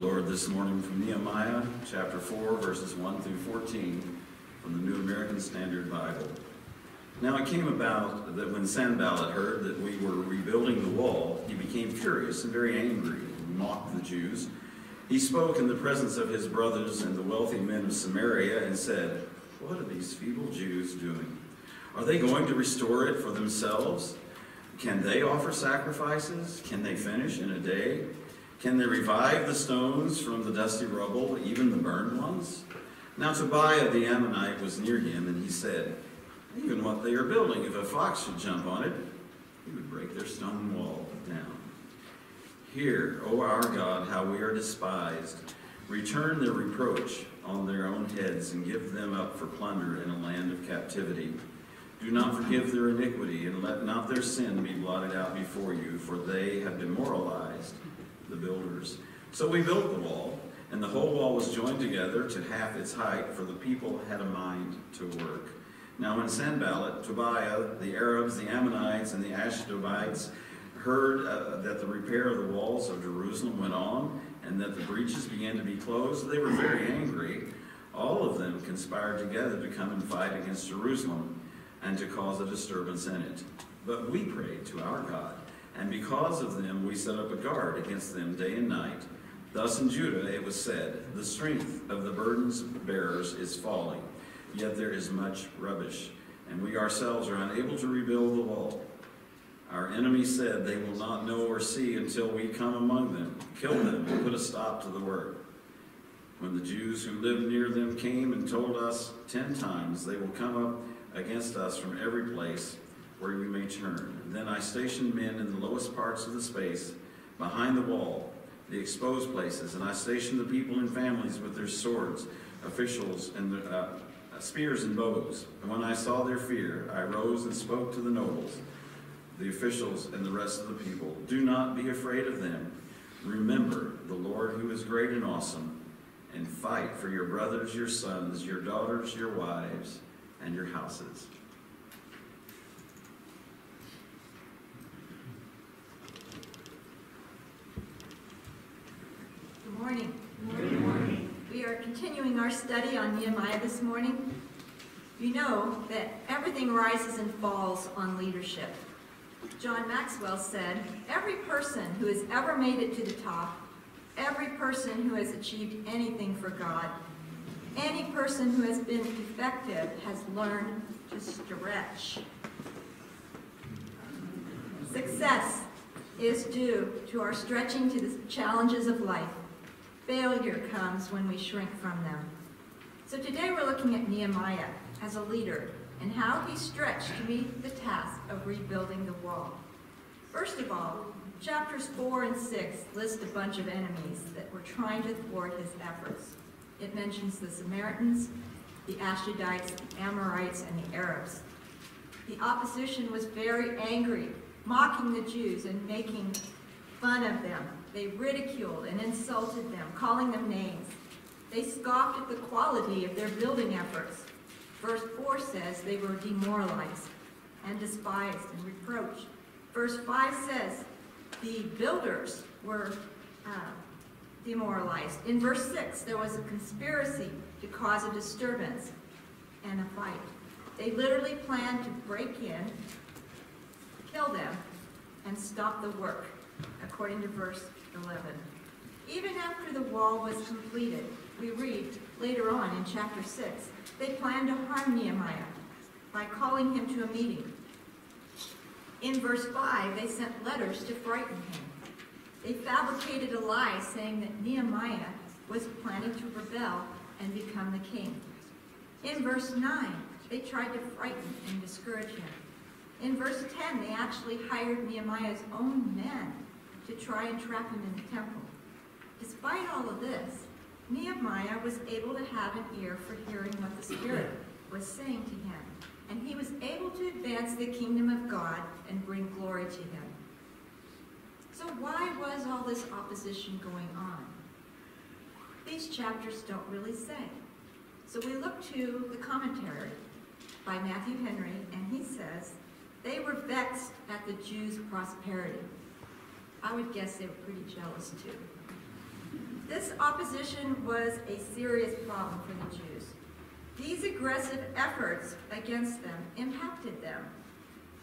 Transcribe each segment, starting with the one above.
Lord, this morning from Nehemiah chapter 4, verses 1 through 14 from the New American Standard Bible. Now it came about that when Sanballat heard that we were rebuilding the wall, he became furious and very angry and mocked the Jews. He spoke in the presence of his brothers and the wealthy men of Samaria and said, "What are these feeble Jews doing? Are they going to restore it for themselves? Can they offer sacrifices? Can they finish in a day? Can they revive the stones from the dusty rubble, even the burned ones?" Now Tobiah the Ammonite was near him, and he said, "Even what they are building, if a fox should jump on it, he would break their stone wall down. Hear, O our God, how we are despised. Return their reproach on their own heads, and give them up for plunder in a land of captivity. Do not forgive their iniquity, and let not their sin be blotted out before you, for they have demoralized the builders." So we built the wall, and the whole wall was joined together to half its height, for the people had a mind to work. Now when Sanballat, Tobiah, the Arabs, the Ammonites, and the Ashdodites heard that the repair of the walls of Jerusalem went on, and that the breaches began to be closed, they were very angry. All of them conspired together to come and fight against Jerusalem, and to cause a disturbance in it. But we prayed to our God, and because of them we set up a guard against them day and night. Thus in Judah it was said, "The strength of the burdens bearers is falling, yet there is much rubbish, and we ourselves are unable to rebuild the wall." Our enemies said, "They will not know or see until we come among them, kill them, and put a stop to the work." When the Jews who lived near them came and told us 10 times, "They will come up against us from every place where we may turn," then I stationed men in the lowest parts of the space, behind the wall, the exposed places, and I stationed the people in families with their swords, officials, and their spears and bows. And when I saw their fear, I rose and spoke to the nobles, the officials, and the rest of the people. "Do not be afraid of them. Remember the Lord who is great and awesome, and fight for your brothers, your sons, your daughters, your wives, and your houses." Good morning. Good morning. We are continuing our study on Nehemiah this morning. You know that everything rises and falls on leadership. John Maxwell said, "Every person who has ever made it to the top, every person who has achieved anything for God, any person who has been effective has learned to stretch." Success is due to our stretching to the challenges of life. Failure comes when we shrink from them. So today we're looking at Nehemiah as a leader and how he stretched to meet the task of rebuilding the wall. First of all, chapters 4 and 6 list a bunch of enemies that were trying to thwart his efforts. It mentions the Samaritans, the Ashdodites, the Amorites, and the Arabs. The opposition was very angry, mocking the Jews and making fun of them. They ridiculed and insulted them, calling them names. They scoffed at the quality of their building efforts. Verse 4 says they were demoralized and despised and reproached. Verse 5 says the builders were demoralized. In verse 6, there was a conspiracy to cause a disturbance and a fight. They literally planned to break in, kill them, and stop the work, according to verse 11. Even after the wall was completed, we read later on in chapter 6, they planned to harm Nehemiah by calling him to a meeting. In verse 5, they sent letters to frighten him. They fabricated a lie saying that Nehemiah was planning to rebel and become the king. In verse 9, they tried to frighten and discourage him. In verse 10, they actually hired Nehemiah's own men to try and trap him in the temple. Despite all of this, Nehemiah was able to have an ear for hearing what the Spirit was saying to him, and he was able to advance the kingdom of God and bring glory to him. So why was all this opposition going on? These chapters don't really say. So we look to the commentary by Matthew Henry, and he says, they were vexed at the Jews' prosperity. I would guess they were pretty jealous too. This opposition was a serious problem for the Jews. These aggressive efforts against them impacted them.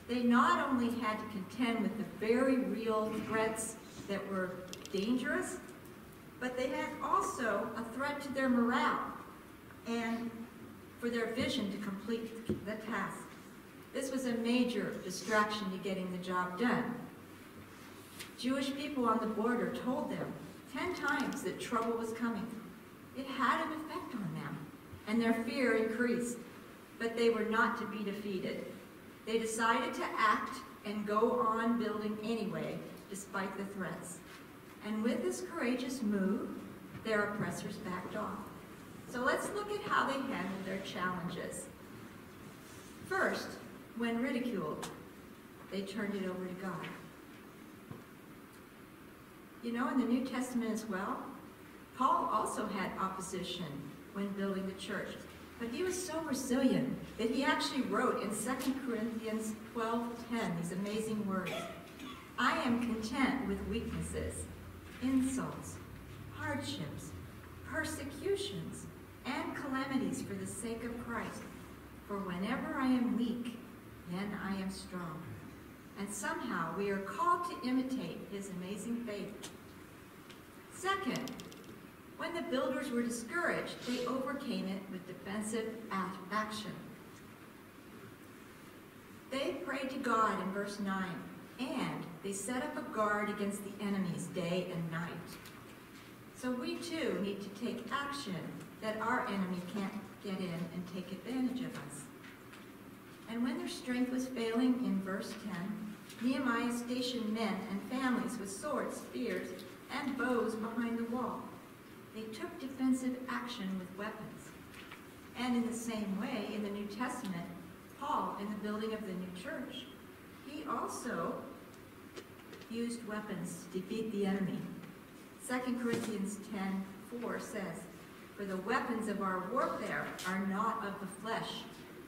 They not only had to contend with the very real threats that were dangerous, but they had also a threat to their morale and for their vision to complete the task. This was a major distraction to getting the job done. Jewish people on the border told them 10 times that trouble was coming. It had an effect on them, and their fear increased, but they were not to be defeated. They decided to act and go on building anyway, despite the threats. And with this courageous move, their oppressors backed off. So let's look at how they handled their challenges. First, when ridiculed, they turned it over to God. You know, in the New Testament as well, Paul also had opposition when building the church, but he was so resilient that he actually wrote in 2 Corinthians 12:10 these amazing words. I am content with weaknesses, insults, hardships, persecutions, and calamities for the sake of Christ. For whenever I am weak, then I am strong. And somehow we are called to imitate his amazing faith. Second, when the builders were discouraged, they overcame it with defensive action. They prayed to God in verse 9, and they set up a guard against the enemies day and night. So we too need to take action that our enemy can't get in and take advantage of us. And when their strength was failing in verse 10, Nehemiah stationed men and families with swords, spears, and bows behind the wall. They took defensive action with weapons. And in the same way, in the New Testament, Paul, in the building of the new church, he also used weapons to defeat the enemy. 2 Corinthians 10:4 says, for the weapons of our warfare are not of the flesh,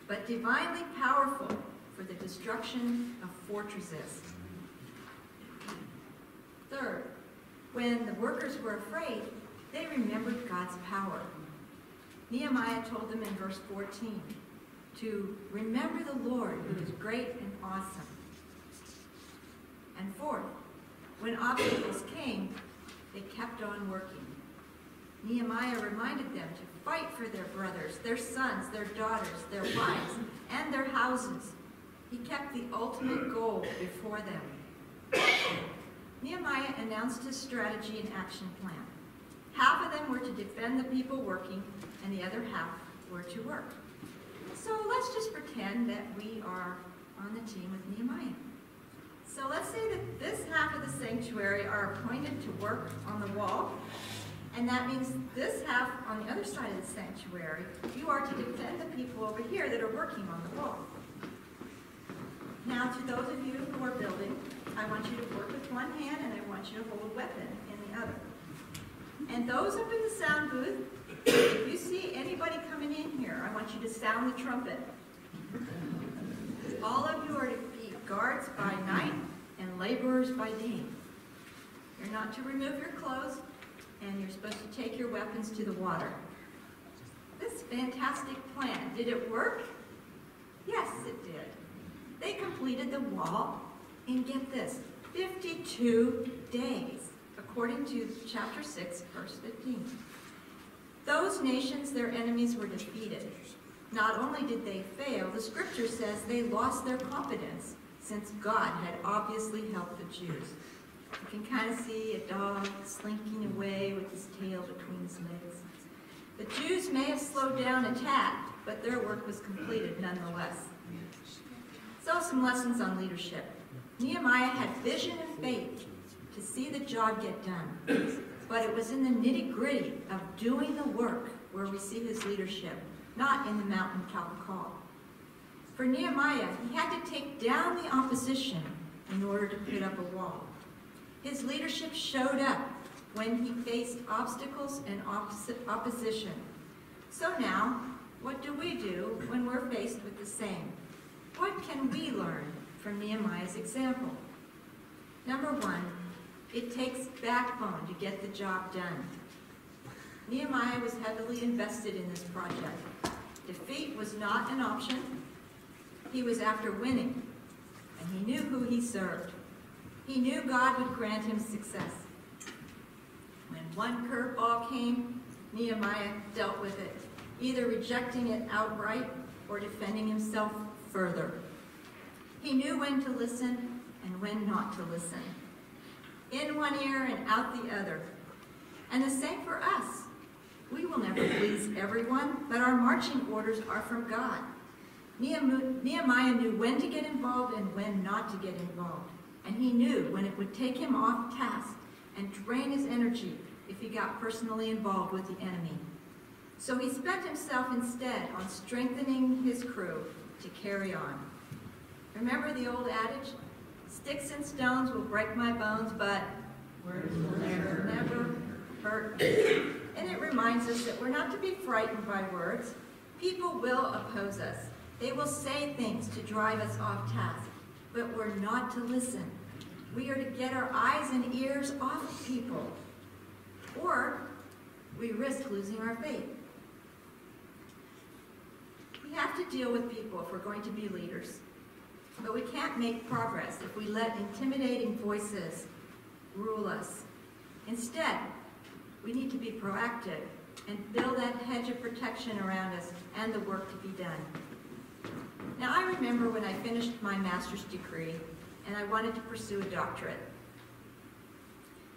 but divinely powerful for the destruction of fortresses. Third, when the workers were afraid, they remembered God's power. Nehemiah told them in verse 14 to remember the Lord who is great and awesome. And fourth, when obstacles came, they kept on working. Nehemiah reminded them to fight for their brothers, their sons, their daughters, their wives, and their houses. He kept the ultimate goal before them. Nehemiah announced his strategy and action plan. Half of them were to defend the people working, and the other half were to work. So let's just pretend that we are on the team with Nehemiah. So let's say that this half of the sanctuary are appointed to work on the wall, and that means this half on the other side of the sanctuary, you are to defend the people over here that are working on the wall. Now, to those of you who are building, I want you to work with one hand, and I want you to hold a weapon in the other. And those up in the sound booth, if you see anybody coming in here, I want you to sound the trumpet. All of you are to be guards by night and laborers by day. You're not to remove your clothes, and you're supposed to take your weapons to the water. This fantastic plan, did it work? Yes, it did. They completed the wall in, get this, 52 days, according to chapter 6, verse 15. Those nations, their enemies, were defeated. Not only did they fail, the scripture says they lost their confidence, since God had obviously helped the Jews. You can kind of see a dog slinking away with his tail between his legs. The Jews may have slowed down a tad, but their work was completed nonetheless. So some lessons on leadership. Nehemiah had vision and faith to see the job get done, but it was in the nitty-gritty of doing the work where we see his leadership, not in the mountaintop call. For Nehemiah, he had to take down the opposition in order to put up a wall. His leadership showed up when he faced obstacles and opposition. So now, what do we do when we're faced with the same? What can we learn from Nehemiah's example? Number one, it takes backbone to get the job done. Nehemiah was heavily invested in this project. Defeat was not an option. He was after winning, and he knew who he served. He knew God would grant him success. When one curveball came, Nehemiah dealt with it, either rejecting it outright or defending himself further. He knew when to listen and when not to listen. In one ear and out the other. And the same for us. We will never please everyone, but our marching orders are from God. Nehemiah knew when to get involved and when not to get involved. And he knew when it would take him off task and drain his energy if he got personally involved with the enemy. So he spent himself instead on strengthening his crew to carry on. Remember the old adage? Sticks and stones will break my bones, but words will never hurt me. And it reminds us that we're not to be frightened by words. People will oppose us. They will say things to drive us off task, but we're not to listen. We are to get our eyes and ears off of people, or we risk losing our faith. We have to deal with people if we're going to be leaders, but we can't make progress if we let intimidating voices rule us. Instead, we need to be proactive and build that hedge of protection around us and the work to be done. Now, I remember when I finished my master's degree and I wanted to pursue a doctorate.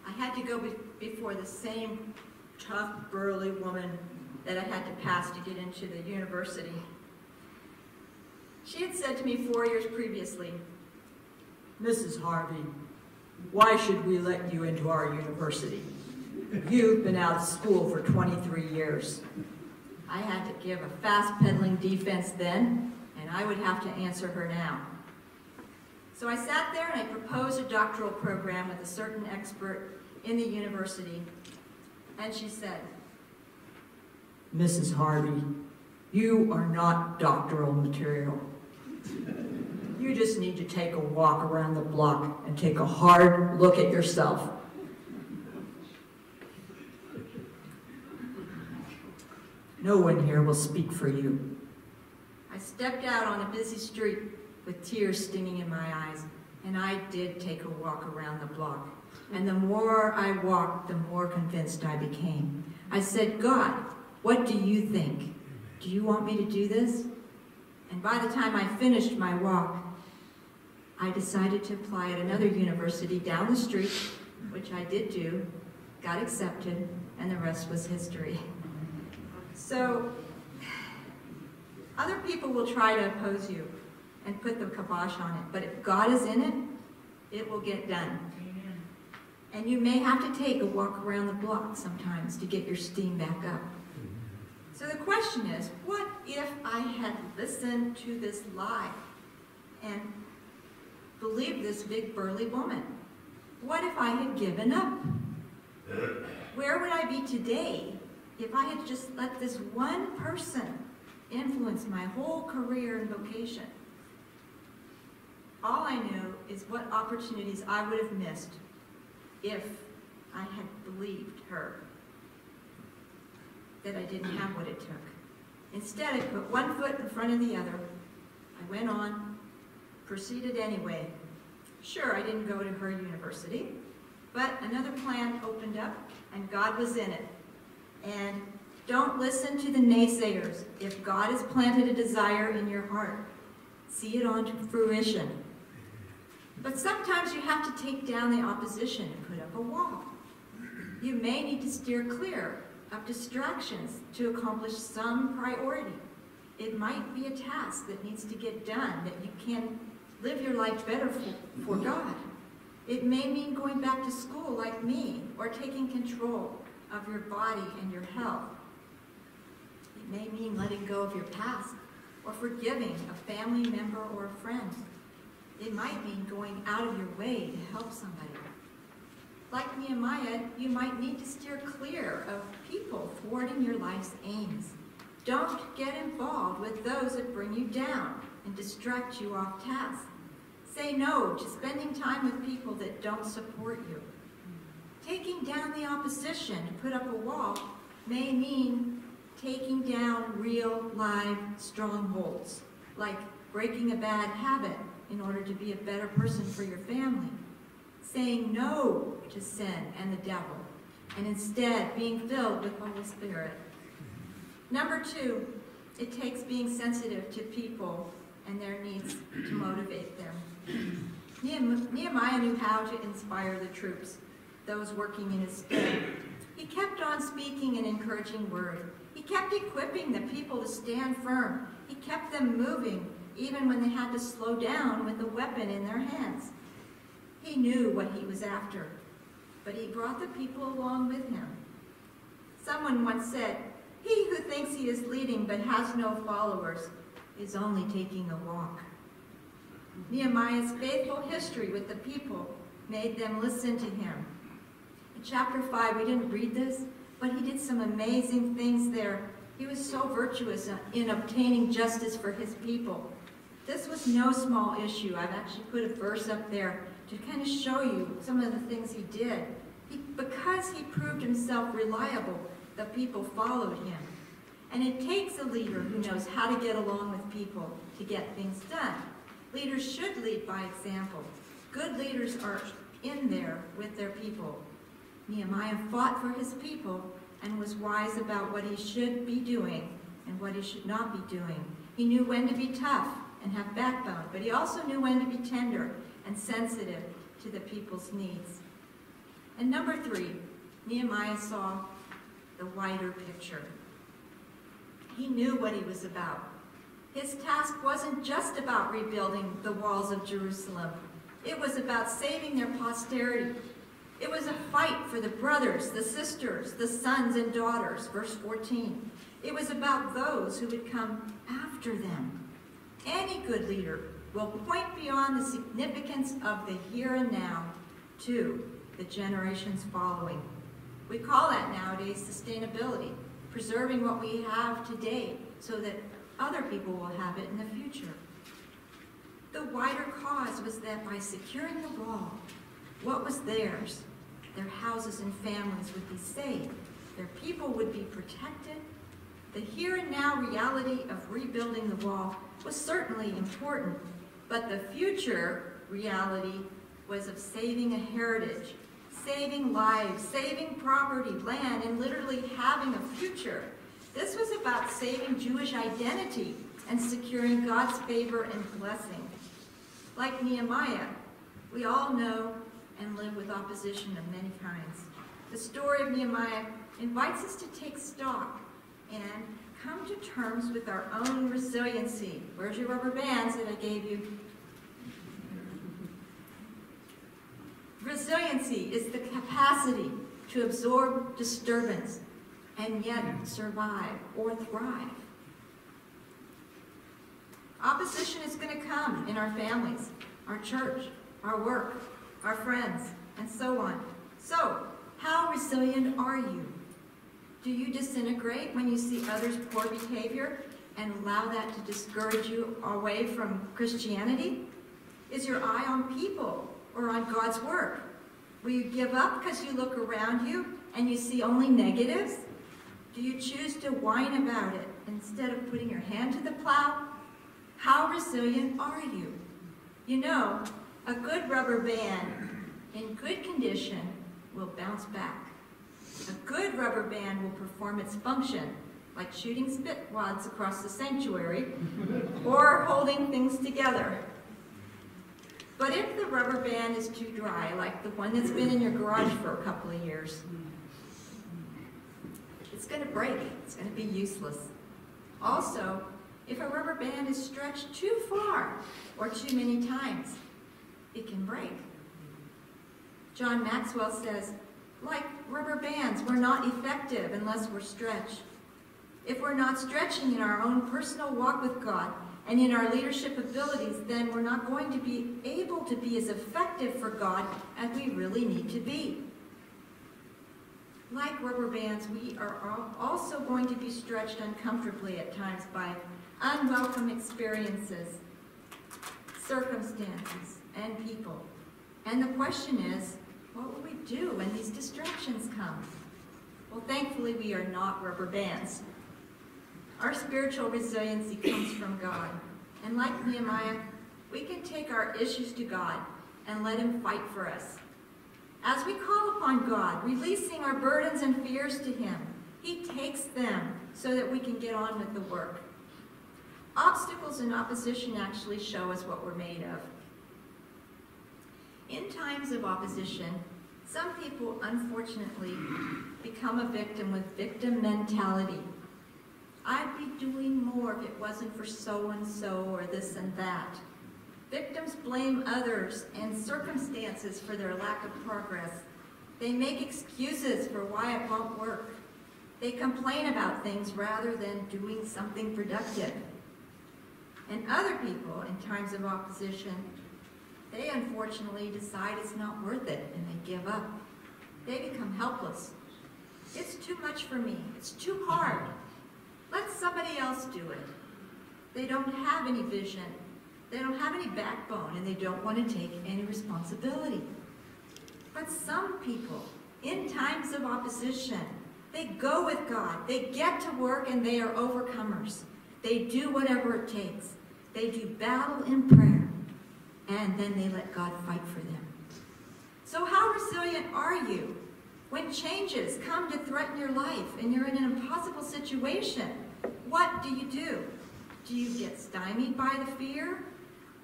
I had to go before the same tough, burly woman that I had to pass to get into the university. She had said to me 4 years previously, "Mrs. Harvey, why should we let you into our university? You've been out of school for 23 years. I had to give a fast-pedaling defense then, and I would have to answer her now. So I sat there and I proposed a doctoral program with a certain expert in the university, and she said, "Mrs. Harvey, you are not doctoral material. You just need to take a walk around the block and take a hard look at yourself." No one here will speak for you. I stepped out on a busy street with tears stinging in my eyes, and I did take a walk around the block. And the more I walked, the more convinced I became. I said, "God, what do you think? Do you want me to do this?" And by the time I finished my walk, I decided to apply at another university down the street, which I did do, got accepted, and the rest was history. So, other people will try to oppose you and put the kibosh on it, but if God is in it, it will get done. Amen. And you may have to take a walk around the block sometimes to get your steam back up. So the question is, what if I had listened to this lie and believed this big burly woman? What if I had given up? Where would I be today if I had just let this one person influence my whole career and vocation? All I know is what opportunities I would have missed if I had believed her that I didn't have what it took. Instead, I put one foot in front of the other. I went on, proceeded anyway. Sure, I didn't go to her university, but another plan opened up, and God was in it. And don't listen to the naysayers. If God has planted a desire in your heart, see it on to fruition. But sometimes you have to take down the opposition and put up a wall. You may need to steer clear of distractions to accomplish some priority. It might be a task that needs to get done, that you can live your life better for God. It may mean going back to school like me, or taking control of your body and your health. It may mean letting go of your past, or forgiving a family member or a friend. It might mean going out of your way to help somebody. Like Nehemiah, you might need to steer clear of people thwarting your life's aims. Don't get involved with those that bring you down and distract you off task. Say no to spending time with people that don't support you. Taking down the opposition to put up a wall may mean taking down real, live strongholds, like breaking a bad habit in order to be a better person for your family, saying no to sin and the devil, and instead being filled with the Holy Spirit. Number 2, it takes being sensitive to people and their needs to motivate them. Nehemiah knew how to inspire the troops, those working in his stead. He kept on speaking an encouraging word. He kept equipping the people to stand firm. He kept them moving, even when they had to slow down with a weapon in their hands. He knew what he was after, but he brought the people along with him. Someone once said, "He who thinks he is leading but has no followers is only taking a walk." Nehemiah's faithful history with the people made them listen to him. In chapter 5, we didn't read this, but he did some amazing things there. He was so virtuous in obtaining justice for his people. This was no small issue. I've actually put a verse up there to kind of show you some of the things he did. Because he proved himself reliable, the people followed him. And it takes a leader who knows how to get along with people to get things done. Leaders should lead by example. Good leaders are in there with their people. Nehemiah fought for his people and was wise about what he should be doing and what he should not be doing. He knew when to be tough and have backbone, but he also knew when to be tender and sensitive to the people's needs. And number 3, Nehemiah saw the wider picture. He knew what he was about. His task wasn't just about rebuilding the walls of Jerusalem. It was about saving their posterity. It was a fight for the brothers, the sisters, the sons and daughters, verse 14. It was about those who would come after them. Any good leader will point beyond the significance of the here and now to the generations following. We call that nowadays sustainability, preserving what we have today so that other people will have it in the future. The wider cause was that by securing the wall, what was theirs, their houses and families would be saved, their people would be protected. The here and now reality of rebuilding the wall was certainly important, but the future reality was of saving a heritage, saving lives, saving property, land, and literally having a future. This was about saving Jewish identity and securing God's favor and blessing. Like Nehemiah, we all know and live with opposition of many kinds. The story of Nehemiah invites us to take stock and come to terms with our own resiliency. Where's your rubber bands that I gave you? Resiliency is the capacity to absorb disturbance and yet survive or thrive. Opposition is going to come in our families, our church, our work, our friends, and so on. So, how resilient are you? Do you disintegrate when you see others' poor behavior and allow that to discourage you away from Christianity? Is your eye on people or on God's work? Will you give up because you look around you and you see only negatives? Do you choose to whine about it instead of putting your hand to the plow? How resilient are you? You know, a good rubber band in good condition will bounce back. A good rubber band will perform its function, like shooting spit wads across the sanctuary or holding things together. But if the rubber band is too dry, like the one that's been in your garage for a couple of years, it's going to break. It's going to be useless. Also, if a rubber band is stretched too far or too many times, it can break. John Maxwell says, like rubber bands, we're not effective unless we're stretched. If we're not stretching in our own personal walk with God and in our leadership abilities, then we're not going to be able to be as effective for God as we really need to be. Like rubber bands, we are also going to be stretched uncomfortably at times by unwelcome experiences, circumstances, and people. And the question is, what will we do when these distractions come? Well, thankfully, we are not rubber bands. Our spiritual resiliency comes from God. And like Nehemiah, we can take our issues to God and let him fight for us. As we call upon God, releasing our burdens and fears to him, he takes them so that we can get on with the work. Obstacles and opposition actually show us what we're made of. In times of opposition, some people unfortunately become a victim with victim mentality. I'd be doing more if it wasn't for so-and-so or this and that. Victims blame others and circumstances for their lack of progress. They make excuses for why it won't work. They complain about things rather than doing something productive. And other people, in times of opposition, they unfortunately decide it's not worth it and they give up. They become helpless. It's too much for me. It's too hard. Let somebody else do it. They don't have any vision. They don't have any backbone, and they don't want to take any responsibility. But some people, in times of opposition, they go with God. They get to work and they are overcomers. They do whatever it takes. They do battle in prayer, and then they let God fight for them. So how resilient are you when changes come to threaten your life and you're in an impossible situation? What do? Do you get stymied by the fear?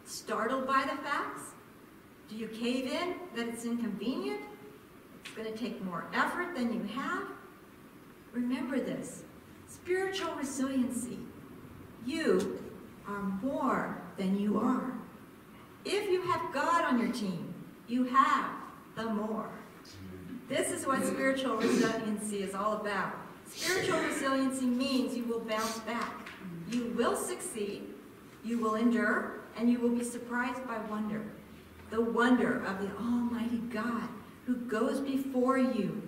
Startled by the facts? Do you cave in that it's inconvenient? It's going to take more effort than you have? Remember this, spiritual resiliency. You are more than you are. If you have God on your team, you have the more. This is what spiritual resiliency is all about. Spiritual resiliency means you will bounce back. You will succeed, you will endure, and you will be surprised by wonder. The wonder of the Almighty God who goes before you,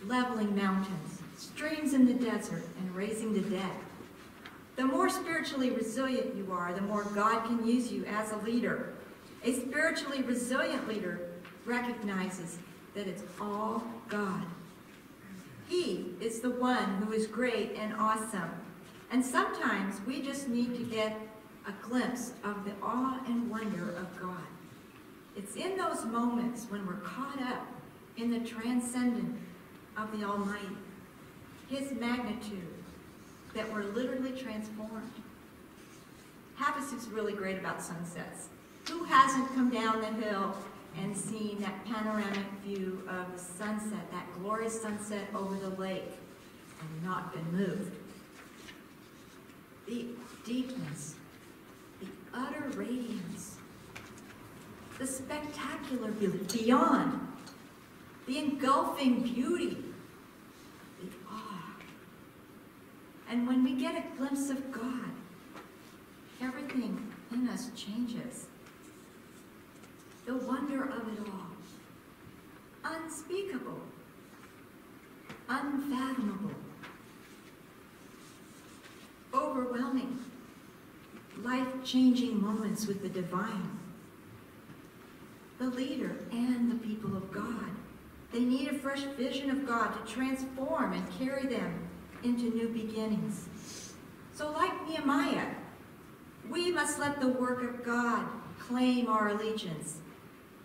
leveling mountains, streams in the desert, and raising the dead. The more spiritually resilient you are, the more God can use you as a leader. A spiritually resilient leader recognizes that it's all God. He is the one who is great and awesome. And sometimes we just need to get a glimpse of the awe and wonder of God. It's in those moments when we're caught up in the transcendent of the Almighty, His magnitude, that we're literally transformed. Havasu's really great about sunsets. Who hasn't come down the hill and seen that panoramic view of the sunset, that glorious sunset over the lake, and not been moved? The deepness, the utter radiance, the spectacular beauty beyond, the engulfing beauty, the awe. And when we get a glimpse of God, everything in us changes. The wonder of it all, unspeakable, unfathomable, overwhelming, life-changing moments with the divine. The leader and the people of God, they need a fresh vision of God to transform and carry them into new beginnings. So like Nehemiah, we must let the work of God claim our allegiance.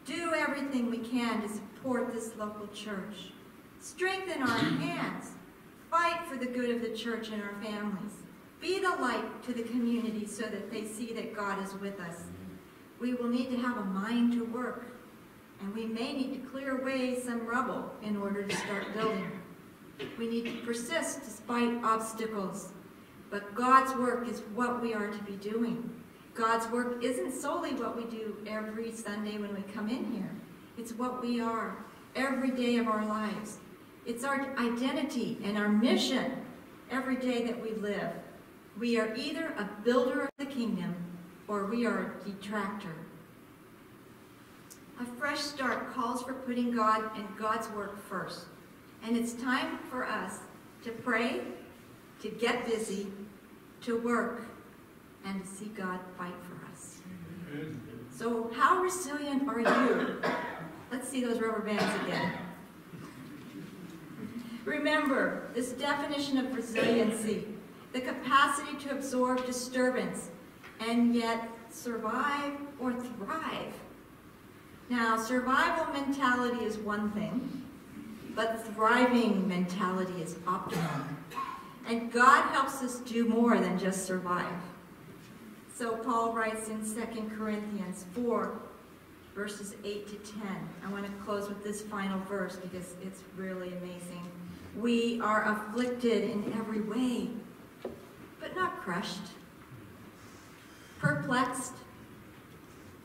Do everything we can to support this local church. Strengthen our hands. Fight for the good of the church and our families. Be the light to the community so that they see that God is with us. We will need to have a mind to work, and we may need to clear away some rubble in order to start building. We need to persist despite obstacles, but God's work is what we are to be doing. God's work isn't solely what we do every Sunday when we come in here. It's what we are every day of our lives. It's our identity and our mission every day that we live. We are either a builder of the kingdom or we are a detractor. A fresh start calls for putting God and God's work first. And it's time for us to pray, to get busy, to work, and to see God fight for us. So how resilient are you? Let's see those rubber bands again. Remember this definition of resiliency, the capacity to absorb disturbance and yet survive or thrive. Now, survival mentality is one thing, but thriving mentality is optimal. And God helps us do more than just survive. So Paul writes in 2 Corinthians 4, verses 8 to 10. I want to close with this final verse because it's really amazing. We are afflicted in every way, but not crushed. Perplexed,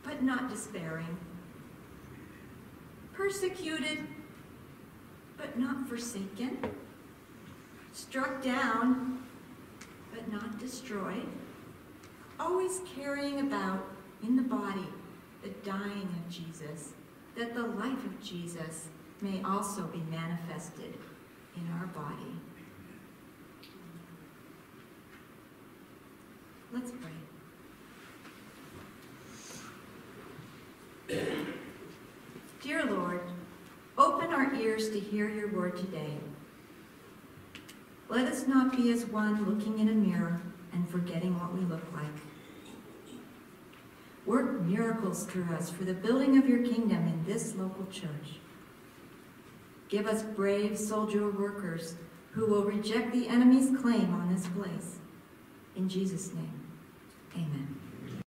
but not despairing. Persecuted, but not forsaken. Struck down, but not destroyed. Always carrying about in the body the dying of Jesus, that the life of Jesus may also be manifested in our body. Let's pray. Dear Lord, open our ears to hear your word today. Let us not be as one looking in a mirror and forgetting what we look like. Work miracles through us for the building of your kingdom in this local church. Give us brave soldier workers who will reject the enemy's claim on this place. In Jesus' name, amen.